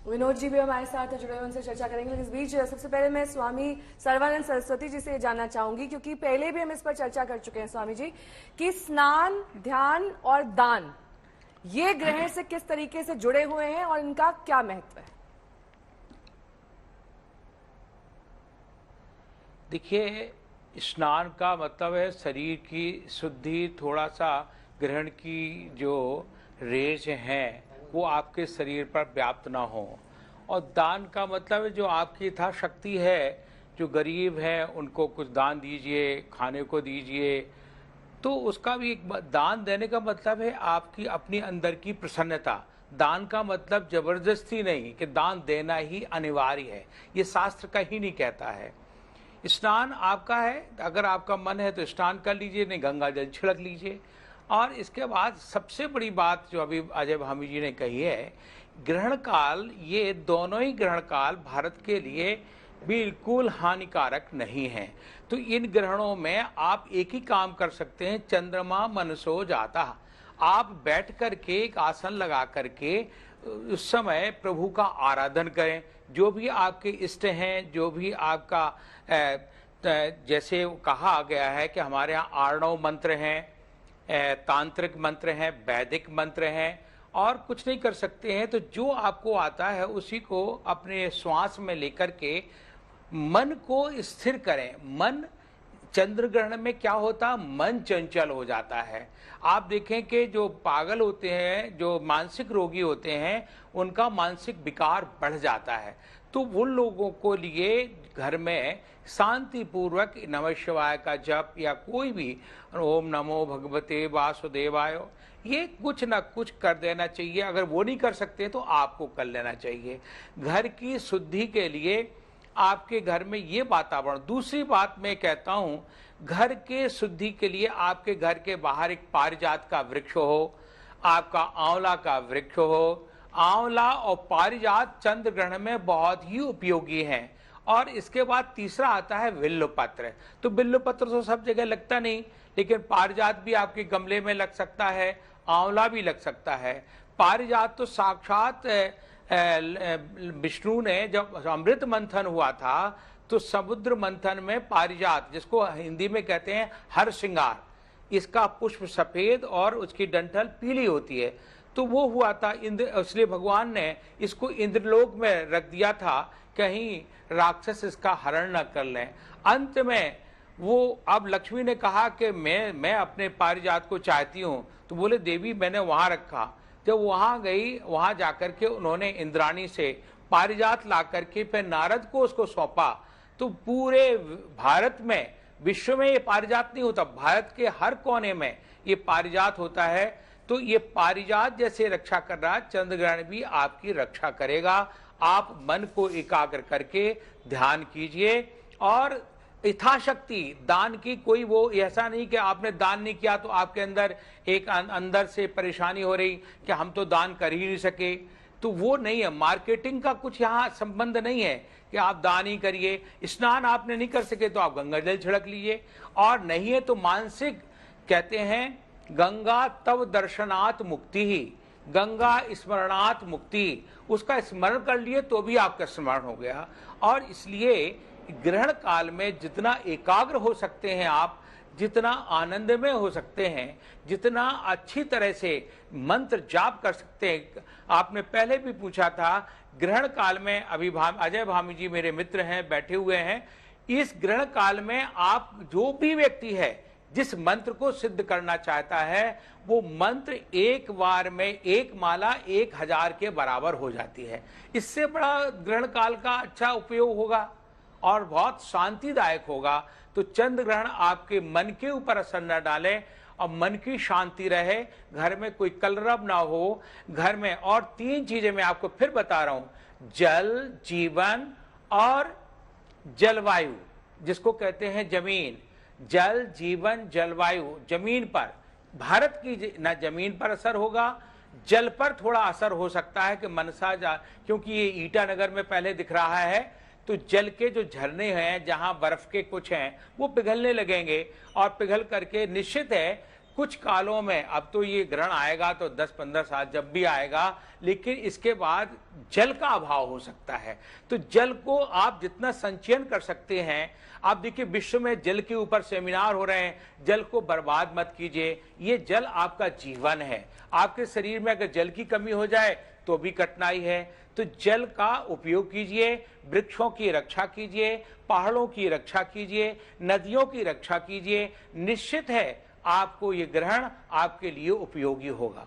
विनोद जी भी हमारे साथ जुड़े हुए, उनसे चर्चा करेंगे। लेकिन इस बीच सबसे पहले मैं स्वामी सर्वानंद सरस्वती जी से जानना चाहूंगी, क्योंकि पहले भी हम इस पर चर्चा कर चुके हैं स्वामी जी, कि स्नान, ध्यान और दान ये ग्रहण से किस तरीके से जुड़े हुए हैं और इनका क्या महत्व है। देखिए, स्नान का मतलब है शरीर की शुद्धि, थोड़ा सा ग्रहण की जो रेज हैं वो आपके शरीर पर व्याप्त ना हो। और दान का मतलब है जो आपकी यथाशक्ति है, जो गरीब हैं उनको कुछ दान दीजिए, खाने को दीजिए। तो उसका भी एक दान देने का मतलब है आपकी अपनी अंदर की प्रसन्नता। दान का मतलब जबरदस्ती नहीं कि दान देना ही अनिवार्य है, ये शास्त्र कहीं नहीं कहता है। स्नान आपका है, अगर आपका मन है तो स्नान कर लीजिए, नहीं गंगा जल छिड़क लीजिए। और इसके बाद सबसे बड़ी बात जो अभी अजय भामी जी ने कही है, ग्रहण काल, ये दोनों ही ग्रहण काल भारत के लिए बिल्कुल हानिकारक नहीं है। तो इन ग्रहणों में आप एक ही काम कर सकते हैं, चंद्रमा मनसो जाता। आप बैठ करके एक आसन लगा करके उस समय प्रभु का आराधन करें। जो भी आपके इष्ट हैं, जो भी आपका जैसे कहा गया है कि हमारे यहाँ आर्णव मंत्र हैं, तांत्रिक मंत्र हैं, वैदिक मंत्र हैं, और कुछ नहीं कर सकते हैं। तो जो आपको आता है उसी को अपने श्वास में लेकर के मन को स्थिर करें। मन, चंद्र ग्रहण में क्या होता, मन चंचल हो जाता है। आप देखें कि जो पागल होते हैं, जो मानसिक रोगी होते हैं, उनका मानसिक विकार बढ़ जाता है। तो उन लोगों को लिए घर में शांति पूर्वक नमः शिवाय का जप या कोई भी ओम नमो भगवते वासुदेवाय, ये कुछ ना कुछ कर देना चाहिए। अगर वो नहीं कर सकते तो आपको कर लेना चाहिए। घर की शुद्धि के लिए आपके घर में ये वातावरण। दूसरी बात मैं कहता हूँ, घर के शुद्धि के लिए आपके घर के बाहर एक पारिजात का वृक्ष हो, आपका आंवला का वृक्ष हो। आंवला और पारिजात चंद्र ग्रहण में बहुत ही उपयोगी हैं। और इसके बाद तीसरा आता है बिल्व पत्र। तो बिल्व पत्र तो सब जगह लगता नहीं, लेकिन पारिजात भी आपके गमले में लग सकता है, आंवला भी लग सकता है। पारिजात तो साक्षात विष्णु ने जब अमृत मंथन हुआ था तो समुद्र मंथन में पारिजात, जिसको हिंदी में कहते हैं हर श्रृंगार, इसका पुष्प सफेद और उसकी डंठल पीली होती है, तो वो हुआ था इंद्र, इसलिए भगवान ने इसको इंद्रलोक में रख दिया था, कहीं राक्षस इसका हरण न कर लें। अंत में वो, अब लक्ष्मी ने कहा कि मैं अपने पारिजात को चाहती हूँ, तो बोले देवी मैंने वहां रखा। जब वहां गई, वहां जाकर के उन्होंने इंद्राणी से पारिजात ला करके फिर नारद को उसको सौंपा। तो पूरे भारत में, विश्व में ये पारिजात नहीं होता, भारत के हर कोने में ये पारिजात होता है। तो ये पारिजात जैसे रक्षा कर रहा है, चंद्र ग्रहण भी आपकी रक्षा करेगा। आप मन को एकाग्र करके ध्यान कीजिए और यथाशक्ति दान की कोई वो ऐसा नहीं कि आपने दान नहीं किया तो आपके अंदर एक अंदर से परेशानी हो रही कि हम तो दान कर ही नहीं सके, तो वो नहीं है। मार्केटिंग का कुछ यहाँ संबंध नहीं है कि आप दान ही करिए। स्नान आपने नहीं कर सके तो आप गंगा जल छिड़क लीजिए, और नहीं है तो मानसिक, कहते हैं गंगा तव दर्शनात् मुक्ति ही, गंगा स्मरणात् मुक्ति, उसका स्मरण कर लिए तो भी आपका स्मरण हो गया। और इसलिए ग्रहण काल में जितना एकाग्र हो सकते हैं आप, जितना आनंद में हो सकते हैं, जितना अच्छी तरह से मंत्र जाप कर सकते हैं। आपने पहले भी पूछा था, ग्रहण काल में अभी अजय भामी जी मेरे मित्र हैं, बैठे हुए हैं। इस ग्रहण काल में आप, जो भी व्यक्ति है जिस मंत्र को सिद्ध करना चाहता है, वो मंत्र एक बार में एक माला 1000 के बराबर हो जाती है। इससे बड़ा ग्रहण काल का अच्छा उपयोग होगा और बहुत शांतिदायक होगा। तो चंद्र ग्रहण आपके मन के ऊपर असर न डाले और मन की शांति रहे, घर में कोई कलरव ना हो घर में। और 3 चीजें मैं आपको फिर बता रहा हूं, जल, जीवन और जलवायु, जिसको कहते हैं जमीन। जल, जीवन, जलवायु। जमीन पर, भारत की ना जमीन पर असर होगा, जल पर थोड़ा असर हो सकता है कि मनसा क्योंकि ये ईटानगर में पहले दिख रहा है, तो जल के जो झरने हैं, जहां बर्फ के कुछ हैं, वो पिघलने लगेंगे और पिघल करके निश्चित है कुछ कालों में, अब तो ये ग्रहण आएगा तो 10-15 साल जब भी आएगा, लेकिन इसके बाद जल का अभाव हो सकता है। तो जल को आप जितना संचयन कर सकते हैं, आप देखिए विश्व में जल के ऊपर सेमिनार हो रहे हैं, जल को बर्बाद मत कीजिए, ये जल आपका जीवन है। आपके शरीर में अगर जल की कमी हो जाए तो भी कठिनाई है। तो जल का उपयोग कीजिए, वृक्षों की रक्षा कीजिए, पहाड़ों की रक्षा कीजिए, नदियों की रक्षा कीजिए। निश्चित है आपको ये ग्रहण आपके लिए उपयोगी होगा।